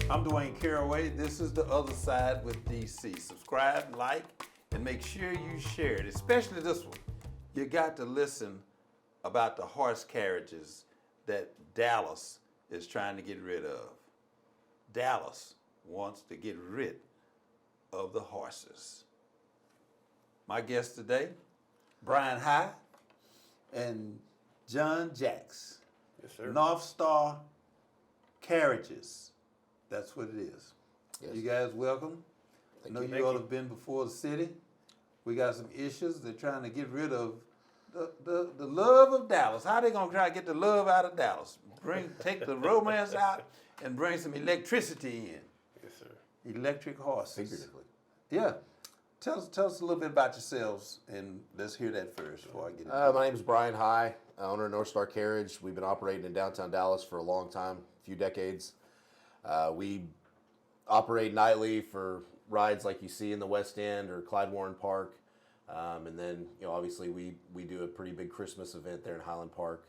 I'm Dwayne Caraway. This is The Other Side with DC. Subscribe, like, and make sure you share it, especially this one. You got to listen about the horse carriages that Dallas is trying to get rid of. Dallas wants to get rid of the horses. My guests today, Brian High and John Jacks. Yes, sir. North Star Carriages. That's what it is. Yes. You guys welcome. I know you all have been before the city. We got some issues. They're trying to get rid of the love of Dallas. How they gonna try to get the love out of Dallas? Take the romance out and bring some electricity in. Yes, sir. Electric horses. Figuratively. Yeah. Tell us a little bit about yourselves, and let's hear that first before I get into it. My name is Brian High, owner of North Star Carriage. We've been operating in downtown Dallas for a long time, a few decades. We operate nightly for rides like you see in the West End or Clyde Warren Park. And then, obviously we do a pretty big Christmas event there in Highland Park.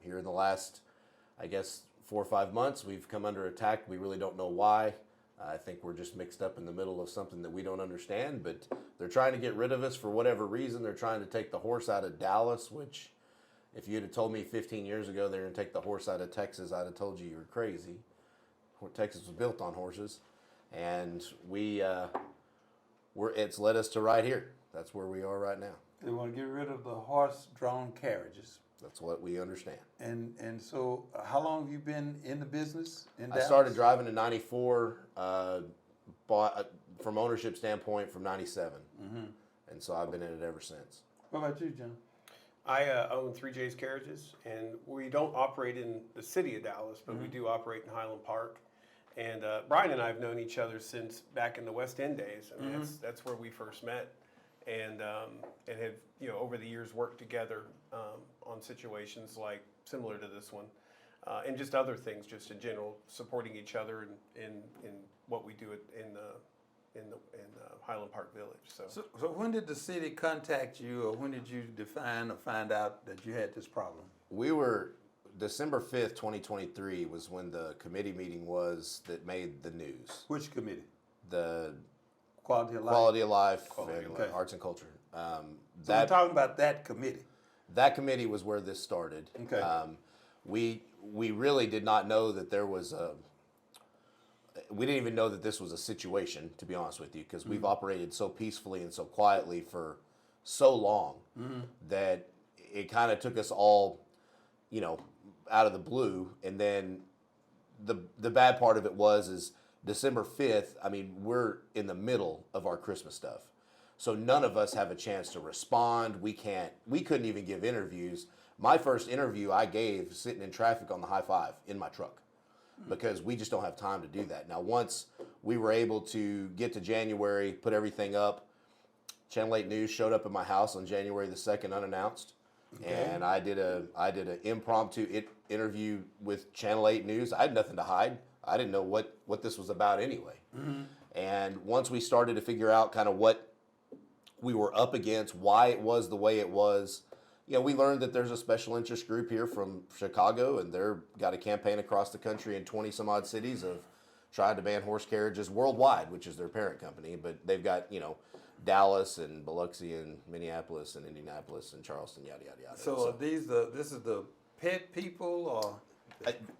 Here in the last, 4 or 5 months, we've come under attack. We really don't know why. I think we're just mixed up in the middle of something that we don't understand, but they're trying to get rid of us for whatever reason. They're trying to take the horse out of Dallas, which if you'd have told me 15 years ago they're going to take the horse out of Texas, I'd have told you were crazy. Texas was built on horses, and it's led us to right here. That's where we are right now. They want to get rid of the horse-drawn carriages. That's what we understand. And so, how long have you been in the business in I Dallas? started driving in '94, bought from ownership standpoint from '97, and so I've been in it ever since. What about you, John? I own 3J's Carriages, and we don't operate in the city of Dallas, but we do operate in Highland Park. And Brian and I have known each other since back in the West End days. I mean, that's where we first met, and have over the years worked together on situations like similar to this one, and just other things, just in general, supporting each other in what we do in Highland Park Village. So when did the city contact you, or when did you define or find out that you had this problem? We were December 5th, 2023 was when the committee meeting was that made the news. Which committee? The Quality of Life. Quality of Life Quality, and okay. Arts and Culture. So we're talking about that committee. That committee was where this started. Okay. We really did not know that there was we didn't even know that this was a situation, to be honest with you, because we've operated so peacefully and so quietly for so long that it kind of took us all, out of the blue. And then the bad part of it is December 5th, we're in the middle of our Christmas stuff. So none of us have a chance to respond. We couldn't even give interviews. My first interview I gave sitting in traffic on the High-5 in my truck, because we just don't have time to do that. Now, once we were able to get to January, put everything up, Channel 8 News showed up at my house on January the 2nd unannounced. Okay. And I did an impromptu interview with Channel 8 News. I had nothing to hide. I didn't know what this was about anyway. And once we started to figure out kind of what we were up against, why it was the way it was, we learned that there's a special interest group here from Chicago, and they're got a campaign across the country in 20 some odd cities of trying to ban horse carriages worldwide, which is their parent company. But they've got, Dallas and Biloxi and Minneapolis and Indianapolis and Charleston, yada, yada, yada. So this is the pet people, or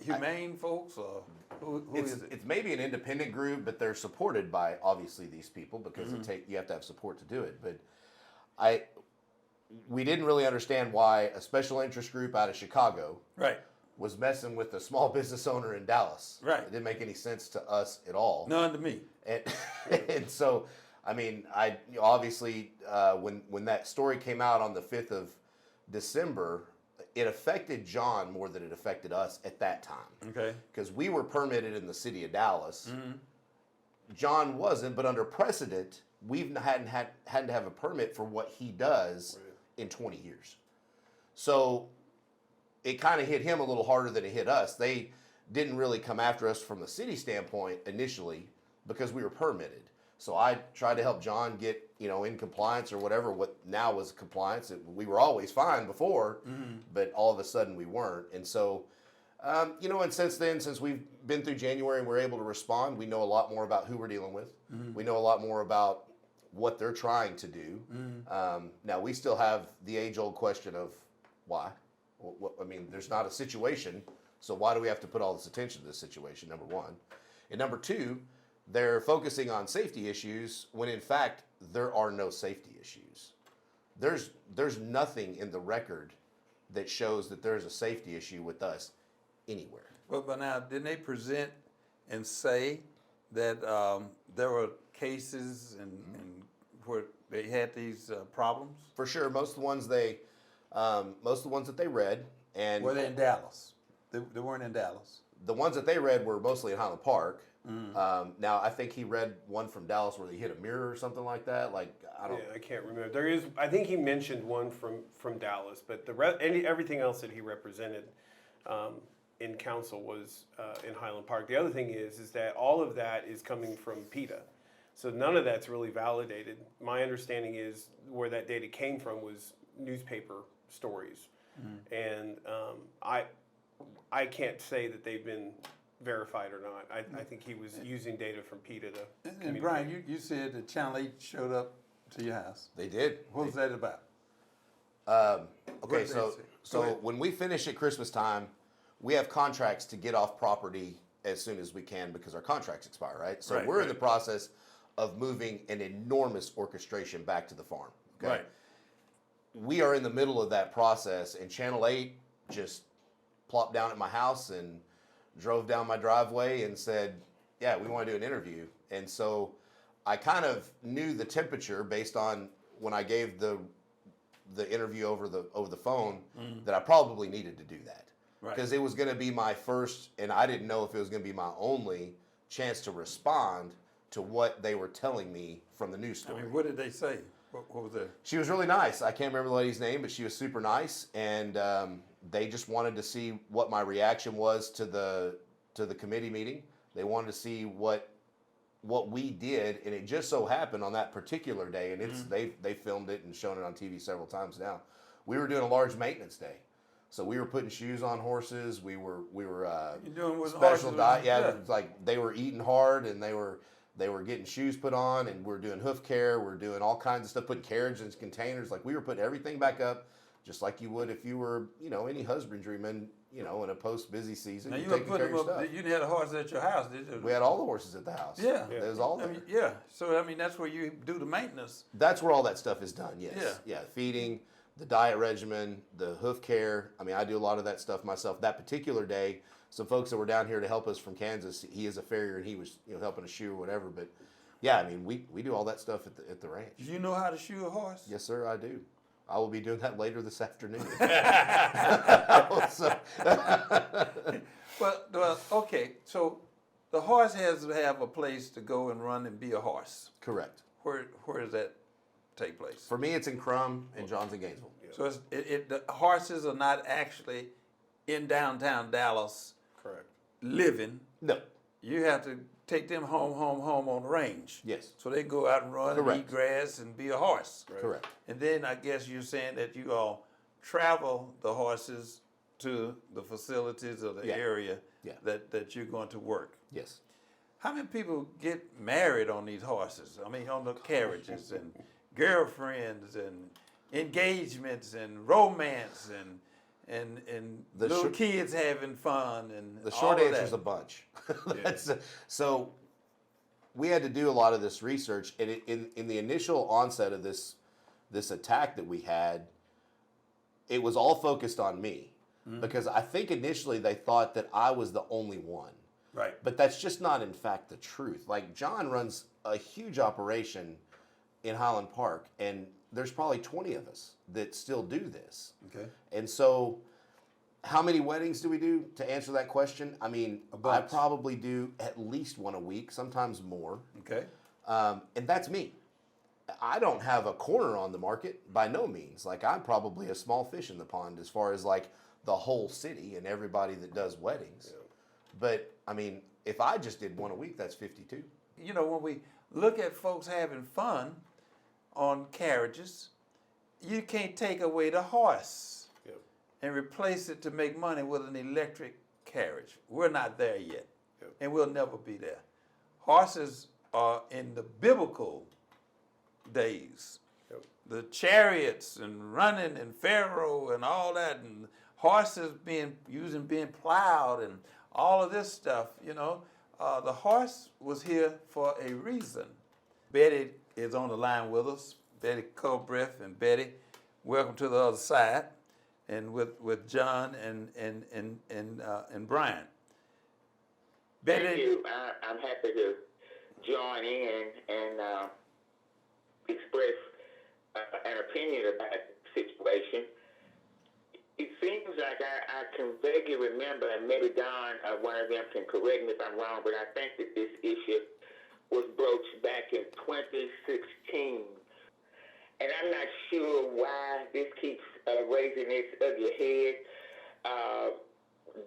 humane folks, or who is it? It's maybe an independent group, but they're supported by obviously these people, because you have to have support to do it. But we didn't really understand why a special interest group out of Chicago was messing with a small business owner in Dallas. Right. It didn't make any sense to us at all. None to me. And so, I obviously when that story came out on the 5th of December, it affected John more than it affected us at that time. Okay. Because we were permitted in the city of Dallas. John wasn't, but under precedent, we hadn't to have a permit for what he does in 20 years. So it kind of hit him a little harder than it hit us. They didn't really come after us from the city standpoint initially because we were permitted. So I tried to help John get, in compliance or whatever, what now was compliance. We were always fine before, but all of a sudden we weren't. And so And since then, since we've been through January and we're able to respond, we know a lot more about who we're dealing with. We know a lot more about what they're trying to do. Now, we still have the age-old question of why. There's not a situation, so why do we have to put all this attention to this situation, number one? And number two, they're focusing on safety issues when, in fact, there are no safety issues. There's nothing in the record that shows that there's a safety issue with us anywhere. Well, but now, didn't they present and say that there were cases and where they had these problems? For sure, most of the ones that they read, and Were they in Dallas? They weren't in Dallas. the ones that they read were mostly in Highland Park. Now, I think he read one from Dallas where they hit a mirror or something like that. I can't remember. There is. I think he mentioned one from Dallas, but everything else that he represented in council was in Highland Park. The other thing is that all of that is coming from PETA, so none of that's really validated. My understanding is where that data came from was newspaper stories, and I can't say that they've been verified or not. I think he was using data from PETA to And communicate. Brian, you said that Channel 8 showed up to your house. They did. What was that about? Okay, What did they so say? Go so ahead. when we finish at Christmas time, we have contracts to get off property as soon as we can because our contracts expire, right? So Right, we're in right. the process of moving an enormous orchestration back to the farm. Okay? Right. We are in the middle of that process, and Channel 8 just plopped down at my house and drove down my driveway and said, yeah, we want to do an interview. And so I kind of knew the temperature based on when I gave the interview over the phone that I probably needed to do that. Right. Because it was going to be my first, and I didn't know if it was going to be my only chance to respond to what they were telling me from the news I story. mean, what did they say? What was there? She was really nice. I can't remember the lady's name, but she was super nice, and they just wanted to see what my reaction was to the committee meeting. They wanted to see what we did, and it just so happened on that particular day, and it's they filmed it and shown it on TV several times now. We were doing a large maintenance day, so we were putting shoes on horses. We were You doing with special horses? diet. Yeah, it was like they were eating hard, and they were getting shoes put on, and we're doing hoof care. We're doing all kinds of stuff, putting carriages in containers. Like we were putting everything back up, just like you would if you were, any husbandryman, in a post-busy season. Now You're you were taking putting care them of your up. stuff. You didn't have a horse at your house, did you? We had all the horses at the house. Yeah. It was all there. Yeah. So that's where you do the maintenance. That's where all that stuff is done. Yes. Yeah. Feeding, the diet regimen, the hoof care. I do a lot of that stuff myself. That particular day, some folks that were down here to help us from Kansas. He is a farrier, and he was helping us shoe or whatever. But yeah, we do all that stuff at the ranch. You know how to shoe a horse? Yes, sir, I do. I will be doing that later this afternoon. So- Well, okay. So the horse has to have a place to go and run and be a horse. Correct. Where does that take place? For me, it's in Crum and John's in Gainesville. So the horses are not actually in downtown Dallas Correct. living. No. You have to take them home on the range. Yes. So they go out and run and Correct. eat grass and be a horse. Right. Correct. And then I guess you're saying that you all travel the horses to the facilities or the Yeah. area Yeah. that you're going to work. Yes. How many people get married on these horses? On the carriages and girlfriends and engagements and romance and The little short- kids having fun and The all short of answer is that. a bunch. So we had to do a lot of this research, and in the initial onset of this attack that we had, it was all focused on me because I think initially they thought that I was the only one. Right. But that's just not, in fact, the truth. Like, John runs a huge operation in Highland Park, and there's probably 20 of us that still do this. Okay. And so, how many weddings do we do? To answer that question, I bunch. probably do at least one a week, sometimes more. Okay. And that's me. I don't have a corner on the market by no means. Like, I'm probably a small fish in the pond as far as like the whole city and everybody that does weddings. Yeah. But if I just did one a week, that's 52. When we look at folks having fun on carriages, you can't take away the horse Yeah. and replace it to make money with an electric carriage. We're not there yet, Yep. and we'll never be there. Horses are in the biblical days. Yep. The chariots and running and Pharaoh and all that, and horses being plowed and all of this stuff. The horse was here for a reason. Betty is on the line with us. Betty Culbreth and Betty, welcome to the other side, and with John and Brian. Betty, Thank you. I'm happy to join in and express an opinion about the situation. It seems like I can vaguely remember, and maybe Don, one of them, can correct me if I'm wrong, but I think that this issue was broached back in 2016. And I'm not sure why this keeps raising its ugly head.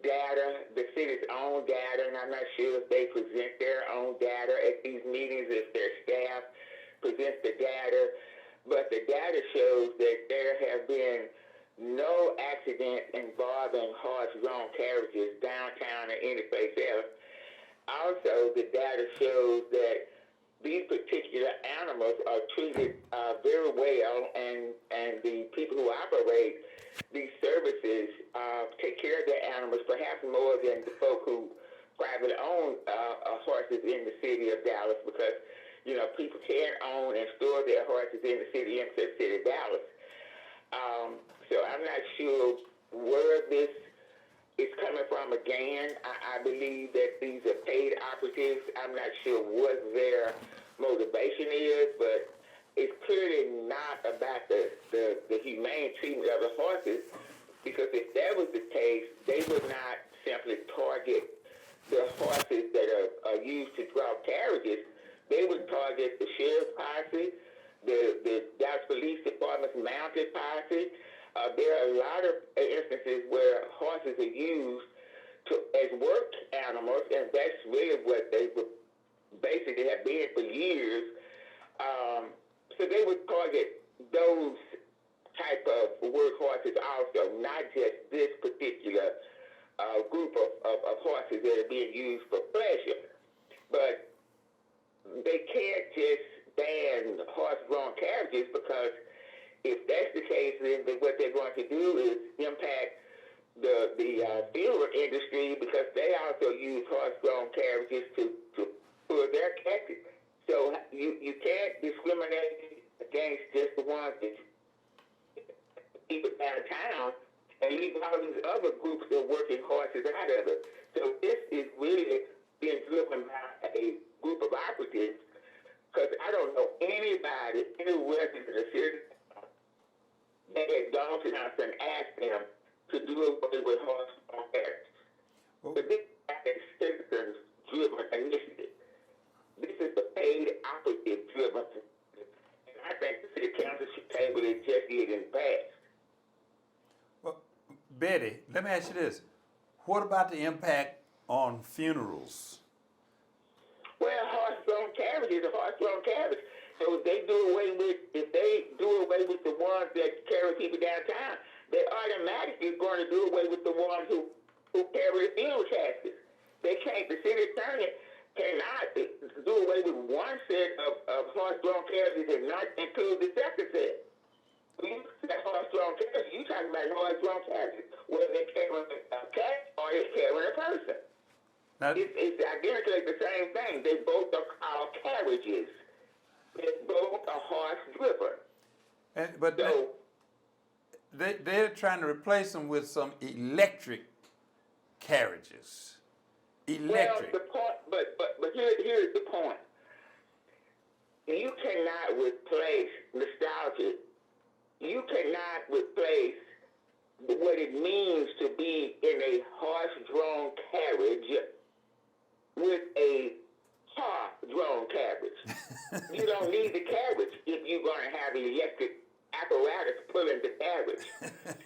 Data, the city's own data, and I'm not sure if they present their own data at these meetings, if their staff presents the data. But the data shows that there have been no accidents involving horse-drawn carriages downtown or anyplace else. Also, the data shows that these particular animals are treated very well, and the people who operate these services take care of their animals perhaps more than the folk who privately own horses in the city of Dallas, because people can't own and store their horses in the city of Dallas. So I'm not sure where this is coming from again. I believe that these are paid operatives. I'm not sure what their motivation is, but it's clearly not about the humane treatment of the horses, because if that was the case, they would not simply target the horses that are used to draw carriages. They would target the sheriff's posse, the Dallas Police Department's mounted posse. There are a lot of instances where horses are used as work animals, and that's really what they would basically have been for years. So they would target those type of work horses also, not just this particular group of horses that are being used for pleasure. But they can't just ban horse-drawn carriages, because if that's the case, then what they're going to do is impact the funeral industry, because they also use horse-drawn carriages to pull their caskets. So you can't discriminate against just the ones that keep it downtown and leave all these other groups of working horses out of it. So this is really being driven by a group of operatives, because I don't know anybody, any resident of the city that has gone to us and asked them to do away with horse-drawn carriages. But this is a citizens-driven initiative. This is a paid operative-driven. And I think the city council should table it just getting passed. well, Betty, let me ask you this: what about the impact on funerals? Well, horse-drawn carriages are horse-drawn carriages. So if they do away with the ones that carry people downtown, they automatically going to do away with the ones who carry the funeral caskets. They can't. The city attorney cannot do away with one set of horse-drawn carriages and not include the second set. When you say horse-drawn carriages, you're talking about horse-drawn carriages, whether they're carrying a cat or they're carrying a person. Now, It's identically the same thing. They both are called carriages. They both are horse-driven. but So, they're trying to replace them with some electric carriages. Electric. well, the point, but here's the point. You cannot replace nostalgia. You cannot replace what it means to be in a horse-drawn carriage with a car-drawn carriage. You don't need the carriage if you're going to have an electric apparatus pulling the carriage.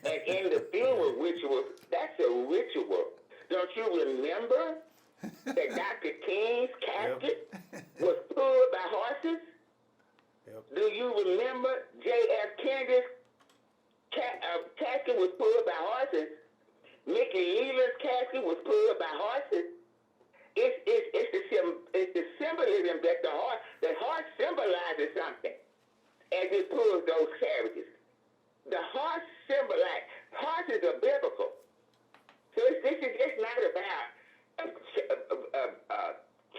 And in the funeral ritual, that's a ritual. Don't you remember that Dr. King's casket was pulled by horses? Yep. Do you remember J.F. Kennedy's casket was pulled by horses? Mickey Leland's casket was pulled by horses. It's the symbolism that the horse symbolizes something as it pulls those carriages. The horses are biblical. So it's not about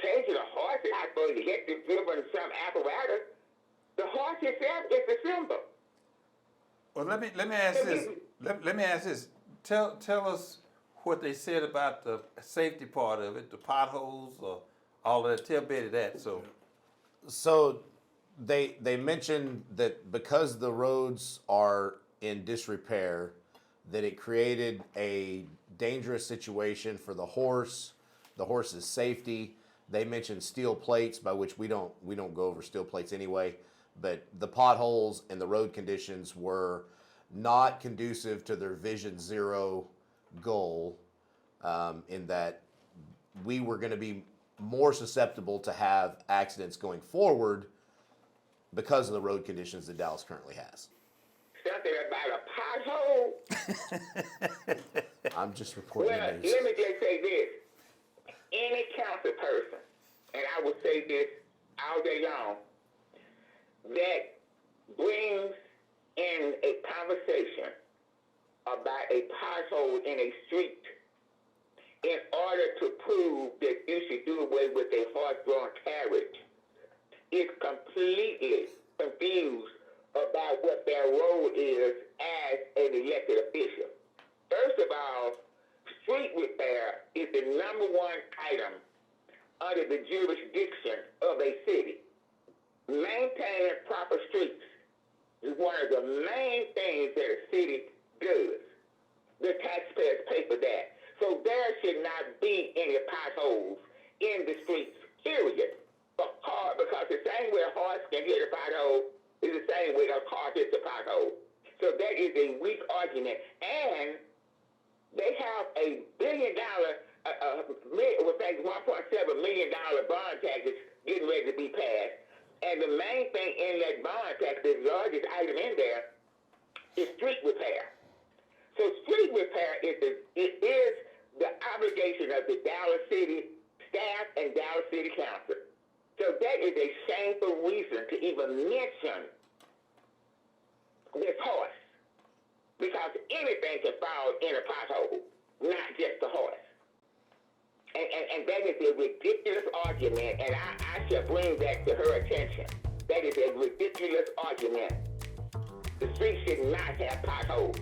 changing a horse out for electric driven some apparatus. The horse itself is the symbol. Well, let me ask this. Let me ask this. Tell us what they said about the safety part of it, the potholes, or all of that. Tell Betty that. So they mentioned that because the roads are in disrepair, that it created a dangerous situation for the horse's safety. They mentioned steel plates, by which we don't go over steel plates anyway, but the potholes and the road conditions were not conducive to their Vision Zero goal, in that we were going to be more susceptible to have accidents going forward because of the road conditions that Dallas currently has. Something about a pothole. I'm just reporting Well, the news. let me just say this. Any council person, and I will say this all day long, that brings in a conversation about a pothole in a street in order to prove that you should do away with a horse-drawn carriage is completely confused about what their role is as an elected official. First of all, street repair is the number one item under the jurisdiction of a city. Maintaining proper streets is one of the main things that a city does. The taxpayers pay for that. So there should not be any potholes in the streets, period. Because the same way a horse can hit a pothole is the same way a car hits a pothole. So that is a weak argument. And they have $1 billion, $1.7 million bond package getting ready to be passed. And the main thing in that bond package, the largest item in there, is street repair. So street repair is the obligation of the Dallas City staff and Dallas City Council. So that is a shameful reason to even mention this horse. Because anything can fall in a pothole, not just the horse. And that is a ridiculous argument, and I shall bring that to her attention. That is a ridiculous argument. The street should not have potholes.